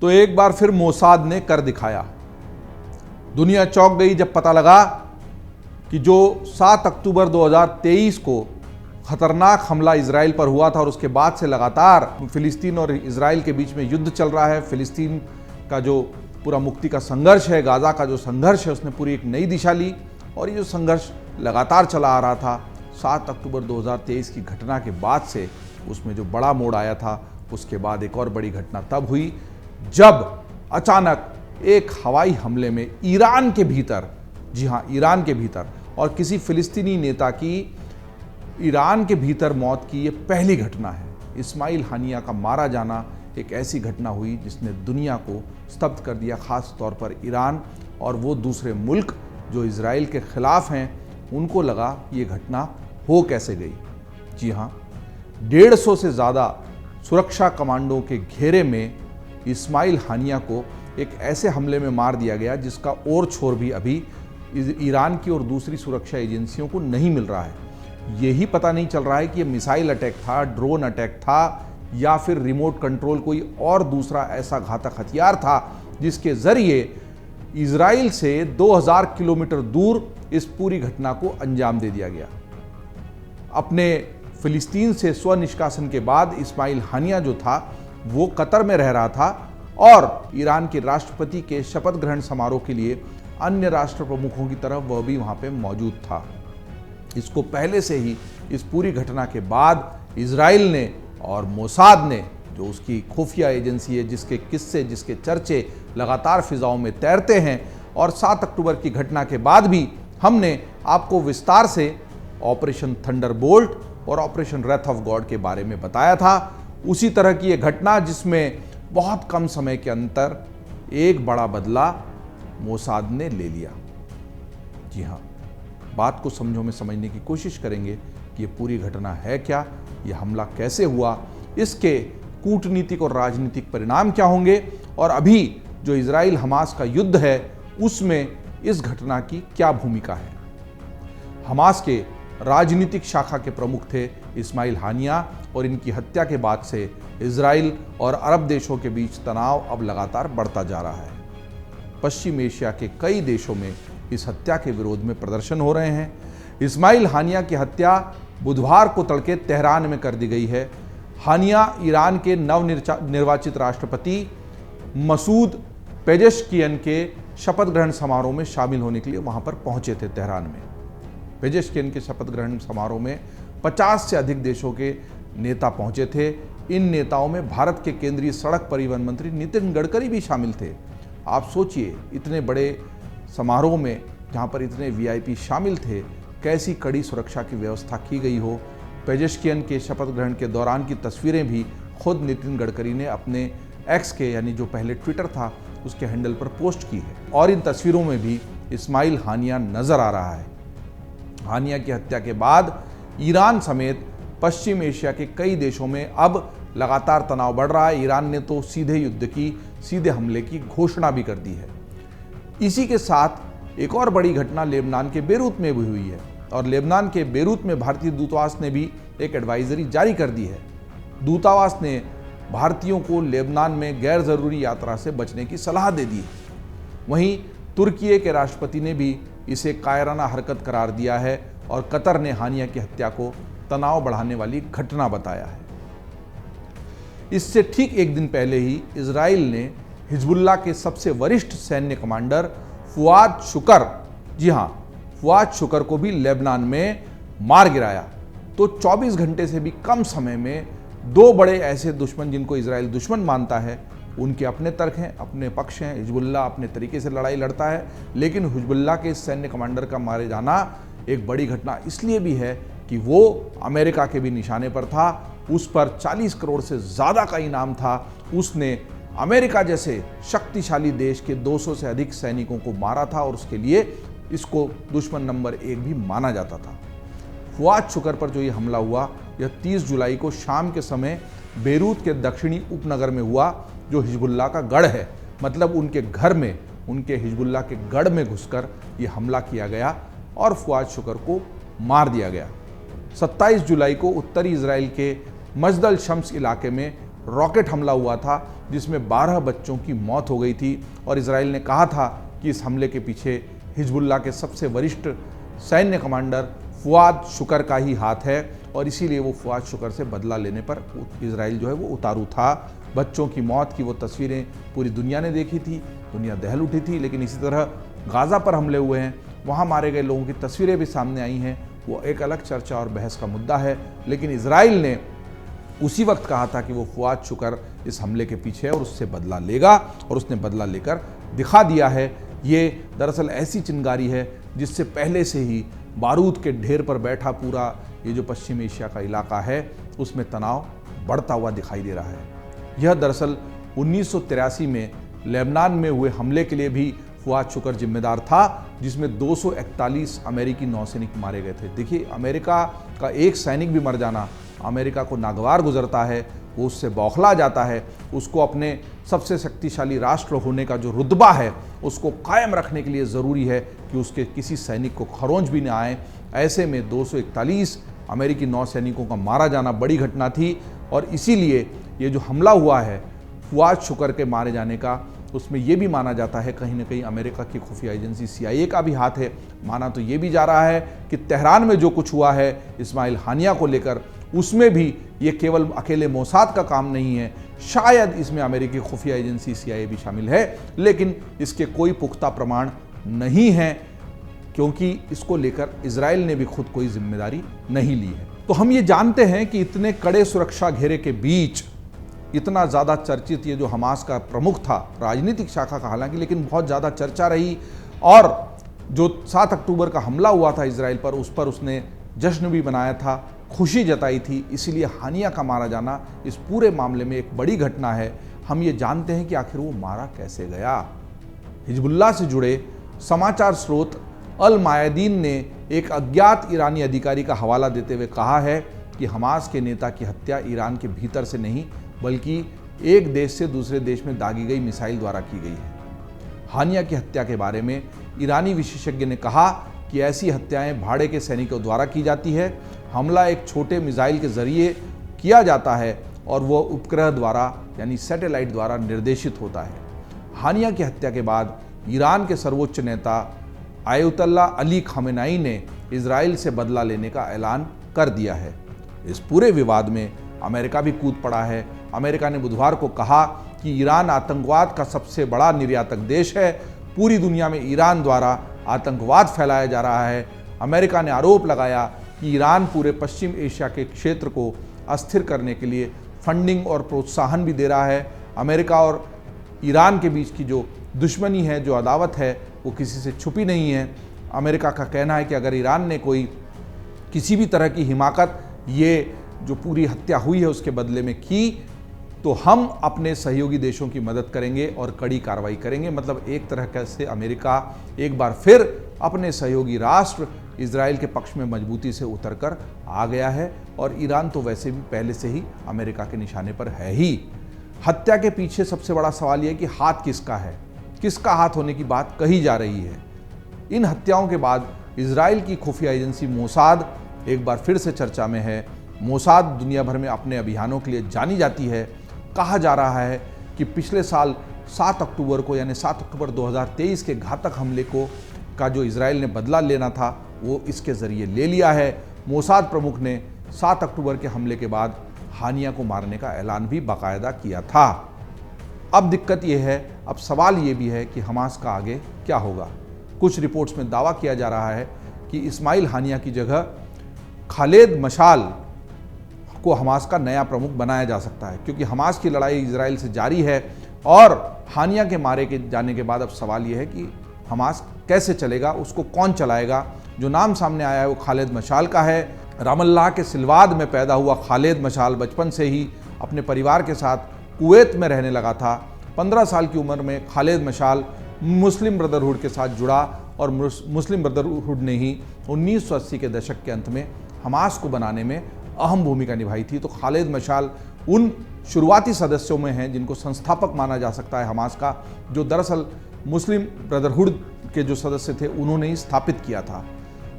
तो एक बार फिर मोसाद ने कर दिखाया। दुनिया चौंक गई जब पता लगा कि जो 7 अक्टूबर 2023 को खतरनाक हमला इजराइल पर हुआ था और उसके बाद से लगातार फिलिस्तीन और इजराइल के बीच में युद्ध चल रहा है। फिलिस्तीन का जो पूरा मुक्ति का संघर्ष है, गाजा का जो संघर्ष है, उसने पूरी एक नई दिशा ली और ये जो संघर्ष लगातार चला आ रहा था 7 अक्टूबर 2023 की घटना के बाद से उसमें जो बड़ा मोड़ आया था, उसके बाद एक और बड़ी घटना तब हुई जब अचानक एक हवाई हमले में ईरान के भीतर, जी हाँ ईरान के भीतर, और किसी फिलिस्तीनी नेता की ईरान के भीतर मौत की ये पहली घटना है। इस्माइल हानिया का मारा जाना एक ऐसी घटना हुई जिसने दुनिया को स्तब्ध कर दिया, खास तौर पर ईरान और वो दूसरे मुल्क जो इजराइल के खिलाफ हैं, उनको लगा ये घटना हो कैसे गई। जी हाँ, 150 से ज़्यादा सुरक्षा कमांडों के घेरे में इस्माइल हानिया को एक ऐसे हमले में मार दिया गया जिसका और छोर भी अभी ईरान की और दूसरी सुरक्षा एजेंसियों को नहीं मिल रहा है। यही पता नहीं चल रहा है कि ये मिसाइल अटैक था, ड्रोन अटैक था, या फिर रिमोट कंट्रोल कोई और दूसरा ऐसा घातक हथियार था जिसके जरिए इजराइल से 2000 किलोमीटर दूर इस पूरी घटना को अंजाम दे दिया गया। अपने फिलिस्तीन से स्व निष्कासन के बाद इस्माइल हानिया जो था वो कतर में रह रहा था और ईरान के राष्ट्रपति के शपथ ग्रहण समारोह के लिए अन्य राष्ट्र प्रमुखों की तरह वह भी वहां पे मौजूद था। इसको पहले से ही इस पूरी घटना के बाद इजराइल ने और मोसाद ने, जो उसकी खुफिया एजेंसी है, जिसके किस्से, जिसके चर्चे लगातार फिजाओं में तैरते हैं, और 7 अक्टूबर की घटना के बाद भी हमने आपको विस्तार से ऑपरेशन थंडरबोल्ट और ऑपरेशन रेथ ऑफ गॉड के बारे में बताया था। उसी तरह की यह घटना जिसमें बहुत कम समय के अंतर एक बड़ा बदला मोसाद ने ले लिया। जी हाँ, बात को समझने की कोशिश करेंगे कि ये पूरी घटना है क्या, ये हमला कैसे हुआ, इसके कूटनीतिक और राजनीतिक परिणाम क्या होंगे, और अभी जो इजराइल हमास का युद्ध है उसमें इस घटना की क्या भूमिका है। हमास के राजनीतिक शाखा के प्रमुख थे इस्माइल हानिया, और इनकी हत्या के बाद से इजराइल और अरब देशों के बीच तनाव अब लगातार बढ़ता जा रहा है। पश्चिम एशिया के कई देशों में इस हत्या के विरोध में प्रदर्शन हो रहे हैं। इस्माइल हानिया की हत्या बुधवार को तड़के तेहरान में कर दी गई है। हानिया ईरान के नवनिर्वाचित राष्ट्रपति मसूद पेजेश्कियन के शपथ ग्रहण समारोह में शामिल होने के लिए वहां पर पहुंचे थे तेहरान में। पेजेश्कियन के शपथ ग्रहण समारोह में 50 से अधिक देशों के नेता पहुंचे थे। इन नेताओं में भारत के केंद्रीय सड़क परिवहन मंत्री नितिन गडकरी भी शामिल थे। आप सोचिए, इतने बड़े समारोह में जहां पर इतने वीआईपी शामिल थे, कैसी कड़ी सुरक्षा की व्यवस्था की गई हो। पेजेश्कियन के शपथ ग्रहण के दौरान की तस्वीरें भी खुद नितिन गडकरी ने अपने एक्स के, यानी जो पहले ट्विटर था, उसके हैंडल पर पोस्ट की है, और इन तस्वीरों में भी इस्माइल हानिया नजर आ रहा है। हानिया की हत्या के बाद ईरान समेत पश्चिम एशिया के कई देशों में अब लगातार तनाव बढ़ रहा है। ईरान ने तो सीधे युद्ध की, सीधे हमले की घोषणा भी कर दी है। इसी के साथ एक और बड़ी घटना लेबनान के बेरूत में भी हुई है, और लेबनान के बेरूत में भारतीय दूतावास ने भी एक एडवाइजरी जारी कर दी है। दूतावास ने भारतीयों को लेबनान में गैर जरूरी यात्रा से बचने की सलाह दे दी है। वहीं तुर्की के राष्ट्रपति ने भी इसे कायराना हरकत करार दिया है, और कतर ने हानिया की हत्या को तनाव बढ़ाने वाली घटना बताया है। इससे ठीक एक दिन पहले ही इजराइल ने हिजबुल्लाह के सबसे वरिष्ठ सैन्य कमांडर फुआद शुकर, जी हाँ फुआद शुकर को भी लेबनान में मार गिराया। तो 24 घंटे से भी कम समय में दो बड़े ऐसे दुश्मन जिनको इजराइल दुश्मन मानता है, उनके अपने तर्क हैं, अपने पक्ष हैं। हिजबुल्लाह अपने तरीके से लड़ाई लड़ता है, लेकिन हिजबुल्लाह के सैन्य कमांडर का मारे जाना एक बड़ी घटना इसलिए भी है कि वो अमेरिका के भी निशाने पर था। उस पर 40 करोड़ से ज़्यादा का इनाम था। उसने अमेरिका जैसे शक्तिशाली देश के 200 से अधिक सैनिकों को मारा था, और उसके लिए इसको दुश्मन नंबर 1 भी माना जाता था। फुआद शुकर पर जो ये हमला हुआ, यह 30 जुलाई को शाम के समय बेरूत के दक्षिणी उपनगर में हुआ, जो हिजबुल्लाह का गढ़ है। मतलब उनके घर में, उनके हिजबुल्लाह के गढ़ में घुसकर ये हमला किया गया और फुआद शुकर को मार दिया गया। 27 जुलाई को उत्तरी इजराइल के मजदल शम्स इलाके में रॉकेट हमला हुआ था, जिसमें 12 बच्चों की मौत हो गई थी और इजराइल ने कहा था कि इस हमले के पीछे हिजबुल्लाह के सबसे वरिष्ठ सैन्य कमांडर फुआद शुकर का ही हाथ है और इसीलिए वो फुआद शुकर से बदला लेने पर इजराइल जो है वो उतारू था। बच्चों की मौत की वो तस्वीरें पूरी दुनिया ने देखी थी, दुनिया दहल उठी थी। लेकिन इसी तरह गाज़ा पर हमले हुए हैं, वहाँ मारे गए लोगों की तस्वीरें भी सामने आई हैं, वो एक अलग चर्चा और बहस का मुद्दा है। लेकिन इजराइल ने उसी वक्त कहा था कि वो फुआद शुकर इस हमले के पीछे है और उससे बदला लेगा और उसने बदला लेकर दिखा दिया है। ये दरअसल ऐसी चिंगारी है जिससे पहले से ही बारूद के ढेर पर बैठा पूरा ये जो पश्चिम एशिया का इलाका है उसमें तनाव बढ़ता हुआ दिखाई दे रहा है। यह दरअसल 1983 में लेबनान में हुए हमले के लिए भी फुआद शुकर जिम्मेदार था, जिसमें 241 अमेरिकी नौसैनिक मारे गए थे। देखिए, अमेरिका का एक सैनिक भी मर जाना अमेरिका को नागवार गुजरता है, वो उससे बौखला जाता है। उसको अपने सबसे शक्तिशाली राष्ट्र होने का जो रुतबा है उसको कायम रखने के लिए ज़रूरी है कि उसके किसी सैनिक को खरोंच भी ना आए। ऐसे में 241 अमेरिकी नौसैनिकों का मारा जाना बड़ी घटना थी और इसीलिए ये जो हमला हुआ है फुआद शुकर के मारे जाने का, उसमें यह भी माना जाता है कहीं ना कहीं अमेरिका की खुफिया एजेंसी CIA का भी हाथ है। माना तो ये भी जा रहा है कि तेहरान में जो कुछ हुआ है इस्माइल हानिया को लेकर, उसमें भी ये केवल अकेले मोसाद का काम नहीं है, शायद इसमें अमेरिकी खुफिया एजेंसी CIA भी शामिल है। लेकिन इसके कोई पुख्ता प्रमाण नहीं है क्योंकि इसको लेकर इजराइल ने भी खुद कोई जिम्मेदारी नहीं ली है। तो हम ये जानते हैं कि इतने कड़े सुरक्षा घेरे के बीच इतना ज़्यादा चर्चित ये जो हमास का प्रमुख था, राजनीतिक शाखा का हालांकि, लेकिन बहुत ज़्यादा चर्चा रही और जो 7 अक्टूबर का हमला हुआ था इजराइल पर, उस पर उसने जश्न भी मनाया था, खुशी जताई थी। इसीलिए हानिया का मारा जाना इस पूरे मामले में एक बड़ी घटना है। हम ये जानते हैं कि आखिर वो मारा कैसे गया। हिजबुल्लाह से जुड़े समाचार स्रोत अल मायदीन ने एक अज्ञात ईरानी अधिकारी का हवाला देते हुए कहा है कि हमास के नेता की हत्या ईरान के भीतर से नहीं बल्कि एक देश से दूसरे देश में दागी गई मिसाइल द्वारा की गई है। हानिया की हत्या के बारे में ईरानी विशेषज्ञ ने कहा कि ऐसी हत्याएं भाड़े के सैनिकों द्वारा की जाती है। हमला एक छोटे मिसाइल के जरिए किया जाता है और वो उपग्रह द्वारा यानी सैटेलाइट द्वारा निर्देशित होता है। हानिया की हत्या के बाद ईरान के सर्वोच्च नेता आयतुल्लाह अली खामेनेई ने इजराइल से बदला लेने का ऐलान कर दिया है। इस पूरे विवाद में अमेरिका भी कूद पड़ा है। अमेरिका ने बुधवार को कहा कि ईरान आतंकवाद का सबसे बड़ा निर्यातक देश है, पूरी दुनिया में ईरान द्वारा आतंकवाद फैलाया जा रहा है। अमेरिका ने आरोप लगाया कि ईरान पूरे पश्चिम एशिया के क्षेत्र को अस्थिर करने के लिए फंडिंग और प्रोत्साहन भी दे रहा है। अमेरिका और ईरान के बीच की जो दुश्मनी है, जो अदावत है, वो किसी से छुपी नहीं है। अमेरिका का कहना है कि अगर ईरान ने कोई किसी भी तरह की हिमाकत, ये जो पूरी हत्या हुई है उसके बदले में की, तो हम अपने सहयोगी देशों की मदद करेंगे और कड़ी कार्रवाई करेंगे। मतलब एक तरह से अमेरिका एक बार फिर अपने सहयोगी राष्ट्र इजराइल के पक्ष में मजबूती से उतरकर आ गया है और ईरान तो वैसे भी पहले से ही अमेरिका के निशाने पर है ही। हत्या के पीछे सबसे बड़ा सवाल यह कि हाथ किसका है, किसका हाथ होने की बात कही जा रही है। इन हत्याओं के बाद इजराइल की खुफिया एजेंसी मोसाद एक बार फिर से चर्चा में है। मोसाद दुनिया भर में अपने अभियानों के लिए जानी जाती है। कहा जा रहा है कि पिछले साल 7 अक्टूबर को यानी 7 अक्टूबर 2023 के घातक हमले का जो इजराइल ने बदला लेना था वो इसके ज़रिए ले लिया है। मोसाद प्रमुख ने 7 अक्टूबर के हमले के बाद हानिया को मारने का ऐलान भी बाकायदा किया था। अब दिक्कत ये है, अब सवाल ये भी है कि हमास का आगे क्या होगा। कुछ रिपोर्ट्स में दावा किया जा रहा है कि इस्माइल हानिया की जगह खालिद मशाल को हमास का नया प्रमुख बनाया जा सकता है, क्योंकि हमास की लड़ाई इजराइल से जारी है और हानिया के मारे के जाने के बाद अब सवाल यह है कि हमास कैसे चलेगा, उसको कौन चलाएगा। जो नाम सामने आया है वो खालिद मशाल का है। रामल्लाह के सिलवाद में पैदा हुआ खालिद मशाल बचपन से ही अपने परिवार के साथ कुवैत में रहने लगा था। 15 साल की उम्र में खालिद मशाल मुस्लिम ब्रदरहुड के साथ जुड़ा और मुस्लिम ब्रदरहुड ने ही 1980 के दशक के अंत में हमास को बनाने में अहम भूमिका निभाई थी। तो खालिद मशाल उन शुरुआती सदस्यों में हैं जिनको संस्थापक माना जा सकता है हमास का, जो दरअसल मुस्लिम ब्रदरहुड के जो सदस्य थे उन्होंने ही स्थापित किया था।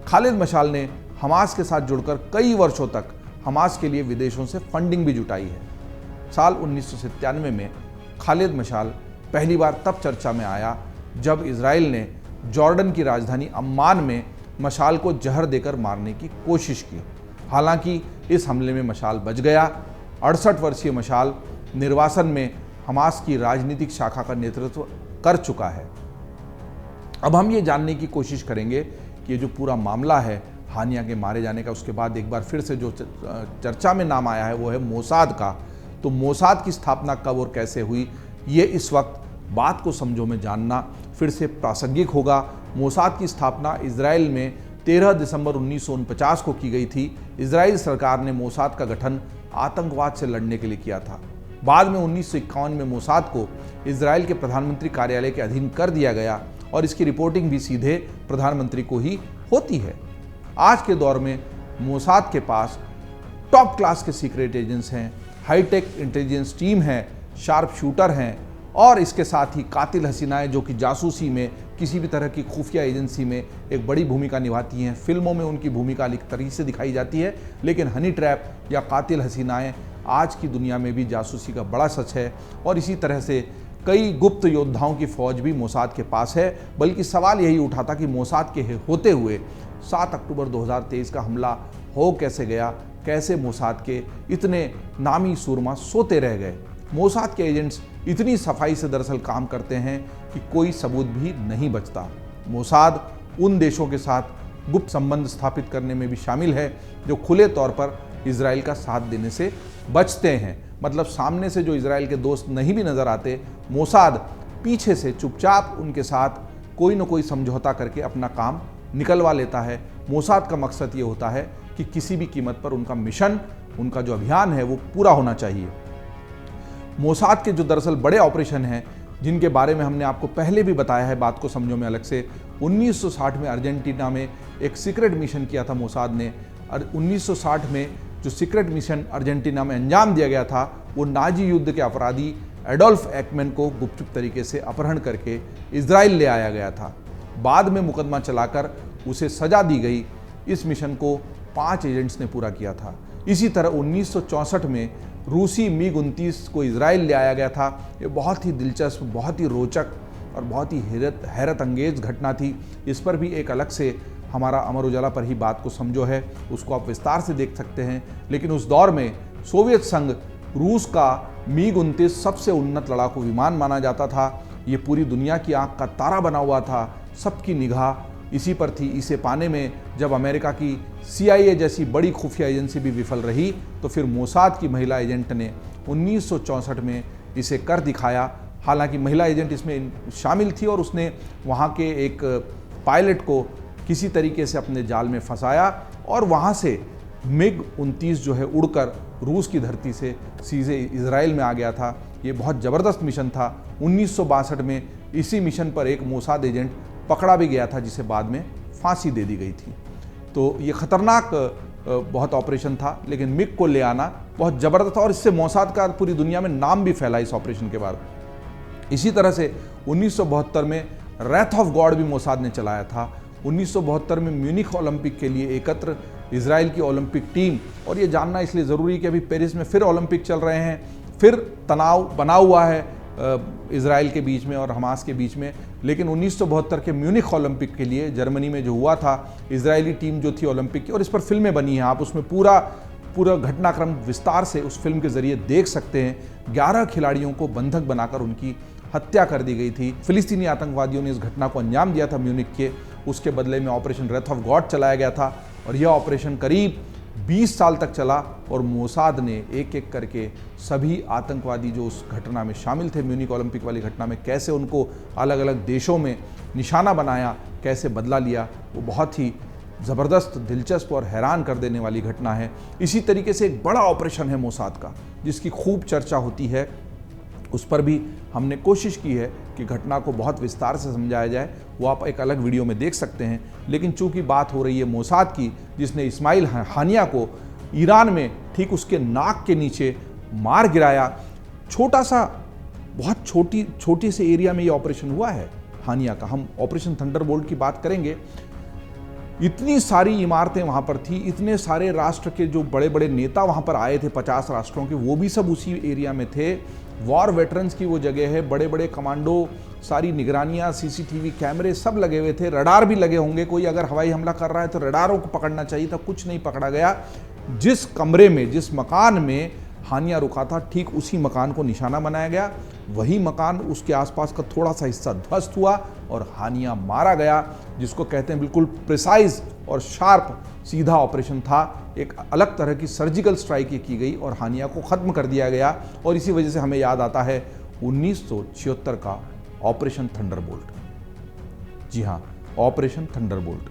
खालिद मशाल ने हमास के साथ जुड़कर कई वर्षों तक हमास के लिए विदेशों से फंडिंग भी जुटाई है। साल 1997 में खालिद मशाल पहली बार तब चर्चा में आया जब इसराइल ने जॉर्डन की राजधानी अम्मान में मशाल को जहर देकर मारने की कोशिश की। हालांकि इस हमले में मशाल बच गया। 68 वर्षीय मशाल निर्वासन में हमास की राजनीतिक शाखा का नेतृत्व कर चुका है। अब हम ये जानने की कोशिश करेंगे कि ये जो पूरा मामला है हानिया के मारे जाने का, उसके बाद एक बार फिर से जो चर्चा में नाम आया है वो है मोसाद का। तो मोसाद की स्थापना कब और कैसे हुई, ये इस वक्त बात को समझो में जानना फिर से प्रासंगिक होगा। मोसाद की स्थापना इजराइल में 13 दिसंबर 1949 को की गई थी। इजराइल सरकार ने मोसाद का गठन आतंकवाद से लड़ने के लिए किया था। बाद में 1951 में मोसाद को इजराइल के प्रधानमंत्री कार्यालय के अधीन कर दिया गया और इसकी रिपोर्टिंग भी सीधे प्रधानमंत्री को ही होती है। आज के दौर में मोसाद के पास टॉप क्लास के सीक्रेट एजेंट्स हैं, हाईटेक इंटेलिजेंस टीम है, शार्प शूटर हैं और इसके साथ ही कातिल हसीनाएं जो कि जासूसी में किसी भी तरह की खुफिया एजेंसी में एक बड़ी भूमिका निभाती हैं। फिल्मों में उनकी भूमिका अलग तरीके से दिखाई जाती है, लेकिन हनी ट्रैप या कातिल हसीनाएं आज की दुनिया में भी जासूसी का बड़ा सच है। और इसी तरह से कई गुप्त योद्धाओं की फौज भी मोसाद के पास है। बल्कि सवाल यही उठा था कि मोसाद के होते हुए 7 अक्टूबर 2023 का हमला हो कैसे गया, कैसे मोसाद के इतने नामी सूरमा सोते रह गए। मोसाद के एजेंट्स इतनी सफाई से दरअसल काम करते हैं कि कोई सबूत भी नहीं बचता। मोसाद उन देशों के साथ गुप्त संबंध स्थापित करने में भी शामिल है जो खुले तौर पर इजराइल का साथ देने से बचते हैं। मतलब सामने से जो इजराइल के दोस्त नहीं भी नजर आते, मोसाद पीछे से चुपचाप उनके साथ कोई न कोई समझौता करके अपना काम निकलवा लेता है। मोसाद का मकसद ये होता है कि किसी भी कीमत पर उनका मिशन, उनका जो अभियान है वो पूरा होना चाहिए। मोसाद के जो दरअसल बड़े ऑपरेशन हैं जिनके बारे में हमने आपको पहले भी बताया है, बात को समझो में अलग से, 1960 में अर्जेंटीना में एक सीक्रेट मिशन किया था मोसाद ने। और 1960 में जो सीक्रेट मिशन अर्जेंटीना में अंजाम दिया गया था वो नाजी युद्ध के अपराधी एडोल्फ एकमैन को गुपचुप तरीके से अपहरण करके इजराइल ले आया गया था। बाद में मुकदमा चलाकर उसे सजा दी गई। इस मिशन को 5 एजेंट्स ने पूरा किया था। इसी तरह 1964 में रूसी MiG-29 को इजराइल ले आया गया था। ये बहुत ही दिलचस्प, बहुत ही रोचक और बहुत ही हैरत अंगेज घटना थी। इस पर भी एक अलग से हमारा अमर उजाला पर ही बात को समझो है, उसको आप विस्तार से देख सकते हैं। लेकिन उस दौर में सोवियत संघ रूस का MiG-29 सबसे उन्नत लड़ाकू विमान माना जाता था। ये पूरी दुनिया की आंख का तारा बना हुआ था, सबकी निगाह इसी पर थी। इसे पाने में जब अमेरिका की CIA जैसी बड़ी खुफिया एजेंसी भी विफल रही, तो फिर मोसाद की महिला एजेंट ने 1964 में इसे कर दिखाया। हालांकि महिला एजेंट इसमें शामिल थी और उसने वहाँ के एक पायलट को किसी तरीके से अपने जाल में फंसाया और वहाँ से MiG-29 जो है उड़कर रूस की धरती से सीधे इजराइल में आ गया था। ये बहुत ज़बरदस्त मिशन था। 1962 में इसी मिशन पर एक मोसाद एजेंट पकड़ा भी गया था जिसे बाद में फांसी दे दी गई थी। तो ये खतरनाक बहुत ऑपरेशन था, लेकिन MiG को ले आना बहुत ज़बरदस्त था और इससे मोसाद का पूरी दुनिया में नाम भी फैला इस ऑपरेशन के बाद। इसी तरह से 1972 में रैथ ऑफ गॉड भी मोसाद ने चलाया था। 1972 में म्यूनिख ओलंपिक के लिए एकत्र इजराइल की ओलंपिक टीम, और ये जानना इसलिए ज़रूरी कि अभी पेरिस में फिर ओलंपिक चल रहे हैं, फिर तनाव बना हुआ है इजराइल के बीच में और हमास के बीच में। लेकिन 1972 के म्यूनिख ओलंपिक के लिए जर्मनी में जो हुआ था, इजरायली टीम जो थी ओलंपिक की, और इस पर फिल्में बनी हैं, आप उसमें पूरा घटनाक्रम विस्तार से उस फिल्म के जरिए देख सकते हैं। 11 खिलाड़ियों को बंधक बनाकर उनकी हत्या कर दी गई थी। फिलिस्तीनी आतंकवादियों ने इस घटना को अंजाम दिया था म्यूनिख के। उसके बदले में ऑपरेशन रैथ ऑफ गॉड चलाया गया था और यह ऑपरेशन करीब 20 साल तक चला और मोसाद ने एक एक करके सभी आतंकवादी जो उस घटना में शामिल थे, म्यूनिख ओलंपिक वाली घटना में, कैसे उनको अलग अलग देशों में निशाना बनाया, कैसे बदला लिया, वो बहुत ही ज़बरदस्त, दिलचस्प और हैरान कर देने वाली घटना है। इसी तरीके से एक बड़ा ऑपरेशन है मोसाद का जिसकी खूब चर्चा होती है, उस पर भी हमने कोशिश की है कि घटना को बहुत विस्तार से समझाया जाए, वो आप एक अलग वीडियो में देख सकते हैं। लेकिन चूंकि बात हो रही है मोसाद की, जिसने इस्माइल हानिया को ईरान में ठीक उसके नाक के नीचे मार गिराया। छोटा सा, बहुत छोटे से एरिया में ये ऑपरेशन हुआ है हानिया का। हम ऑपरेशन थंडरबोल्ट की बात करेंगे। इतनी सारी इमारतें वहाँ पर थी, इतने सारे राष्ट्र के जो बड़े बड़े नेता वहाँ पर आए थे, 50 राष्ट्रों के, वो भी सब उसी एरिया में थे। वॉर वेटरन्स की वो जगह है, बड़े बड़े कमांडो, सारी निगरानियां, सीसीटीवी कैमरे सब लगे हुए थे, रडार भी लगे होंगे, कोई अगर हवाई हमला कर रहा है तो रडारों को पकड़ना चाहिए था, कुछ नहीं पकड़ा गया। जिस कमरे में, जिस मकान में हानिया रुका था, ठीक उसी मकान को निशाना बनाया गया। वही मकान, उसके आसपास का थोड़ा सा हिस्सा ध्वस्त हुआ और हानिया मारा गया, जिसको कहते हैं बिल्कुल प्रिसाइज और शार्प सीधा ऑपरेशन था। एक अलग तरह की सर्जिकल स्ट्राइक ये की गई और हानिया को ख़त्म कर दिया गया। और इसी वजह से हमें याद आता है 1976 का ऑपरेशन थंडरबोल्ट। जी हाँ, ऑपरेशन थंडरबोल्ट।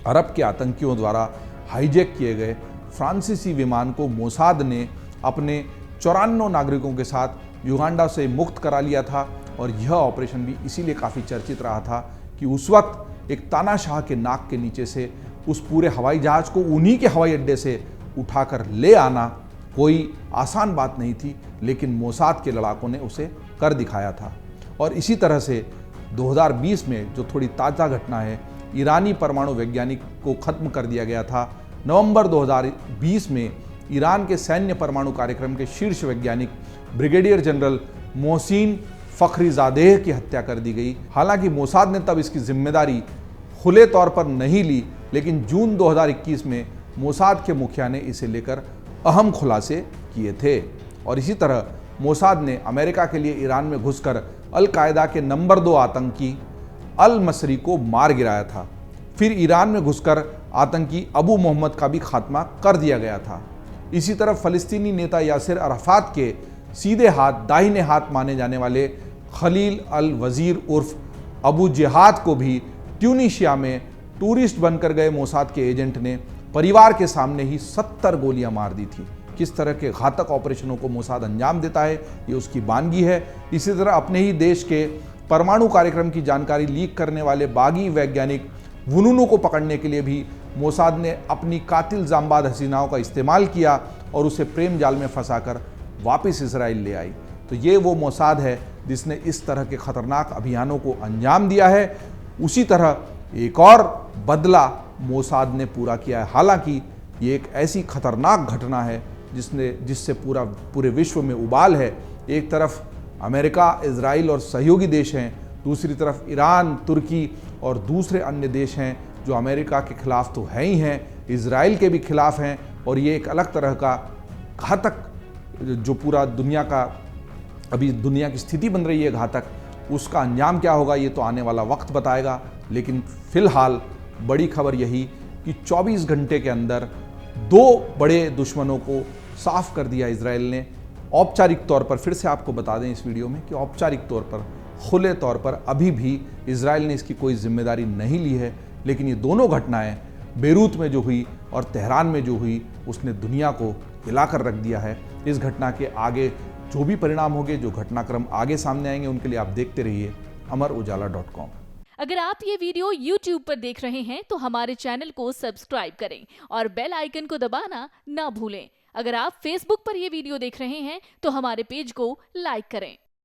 अरब के आतंकियों द्वारा हाईजैक किए गए फ्रांसीसी विमान को मोसाद ने अपने 94 नागरिकों के साथ युगांडा से मुक्त करा लिया था। और यह ऑपरेशन भी इसीलिए काफ़ी चर्चित रहा था कि उस वक्त एक तानाशाह के नाक के नीचे से उस पूरे हवाई जहाज़ को उन्हीं के हवाई अड्डे से उठाकर ले आना कोई आसान बात नहीं थी, लेकिन मोसाद के लड़ाकों ने उसे कर दिखाया था। और इसी तरह से 2020 में जो थोड़ी ताज़ा घटना है, ईरानी परमाणु वैज्ञानिक को ख़त्म कर दिया गया था। नवंबर 2020 में ईरान के सैन्य परमाणु कार्यक्रम के शीर्ष वैज्ञानिक ब्रिगेडियर जनरल मोहसिन फखरीजादेह की हत्या कर दी गई। हालांकि मोसाद ने तब इसकी जिम्मेदारी खुले तौर पर नहीं ली, लेकिन जून 2021 में मोसाद के मुखिया ने इसे लेकर अहम खुलासे किए थे। और इसी तरह मोसाद ने अमेरिका के लिए ईरान में घुसकर अल कायदा के नंबर 2 आतंकी अल मसरी को मार गिराया था। फिर ईरान में घुसकर आतंकी अबू मोहम्मद का भी खात्मा कर दिया गया था। इसी तरह फ़लस्तीनी नेता यासिर अराफात के सीधे हाथ, दाहिने हाथ माने जाने वाले खलील अल वज़ीर उर्फ अबू जिहाद को भी ट्यूनीशिया में टूरिस्ट बनकर गए मोसाद के एजेंट ने परिवार के सामने ही 70 गोलियां मार दी थी। किस तरह के घातक ऑपरेशनों को मोसाद अंजाम देता है, ये उसकी बानगी है। इसी तरह अपने ही देश के परमाणु कार्यक्रम की जानकारी लीक करने वाले बागी वैज्ञानिक वुनूनू को पकड़ने के लिए भी मोसाद ने अपनी कातिल जांबाद हसीनाओं का इस्तेमाल किया और उसे प्रेम जाल में फंसाकर वापस इसराइल ले आई। तो ये वो मोसाद है जिसने इस तरह के खतरनाक अभियानों को अंजाम दिया है। उसी तरह एक और बदला मोसाद ने पूरा किया है। हालांकि ये एक ऐसी खतरनाक घटना है जिससे पूरे विश्व में उबाल है। एक तरफ अमेरिका, इजराइल और सहयोगी देश हैं, दूसरी तरफ ईरान, तुर्की और दूसरे अन्य देश हैं जो अमेरिका के खिलाफ तो है ही हैं, इजराइल के भी खिलाफ हैं। और ये एक अलग तरह का घातक, जो पूरा दुनिया का अभी दुनिया की स्थिति बन रही है घातक, उसका अंजाम क्या होगा ये तो आने वाला वक्त बताएगा। लेकिन फिलहाल बड़ी खबर यही कि 24 घंटे के अंदर 2 बड़े दुश्मनों को साफ कर दिया इजराइल ने। औपचारिक तौर पर, फिर से आपको बता दें इस वीडियो में कि औपचारिक तौर पर, खुले तौर पर अभी भी इजराइल ने इसकी कोई जिम्मेदारी नहीं ली है। लेकिन ये दोनों घटनाएं बेरूत में जो हुई और तेहरान में जो हुई, उसने दुनिया को हिलाकर रख दिया है। इस घटना के आगे जो भी परिणाम होंगे, जो घटनाक्रम आगे सामने आएंगे, उनके लिए आप देखते रहिए अमरउजाला.com। अगर आप ये वीडियो YouTube पर देख रहे हैं तो हमारे चैनल को सब्सक्राइब करें और बेल आइकन को दबाना ना भूलें। अगर आप Facebook पर ये वीडियो देख रहे हैं तो हमारे पेज को लाइक करें।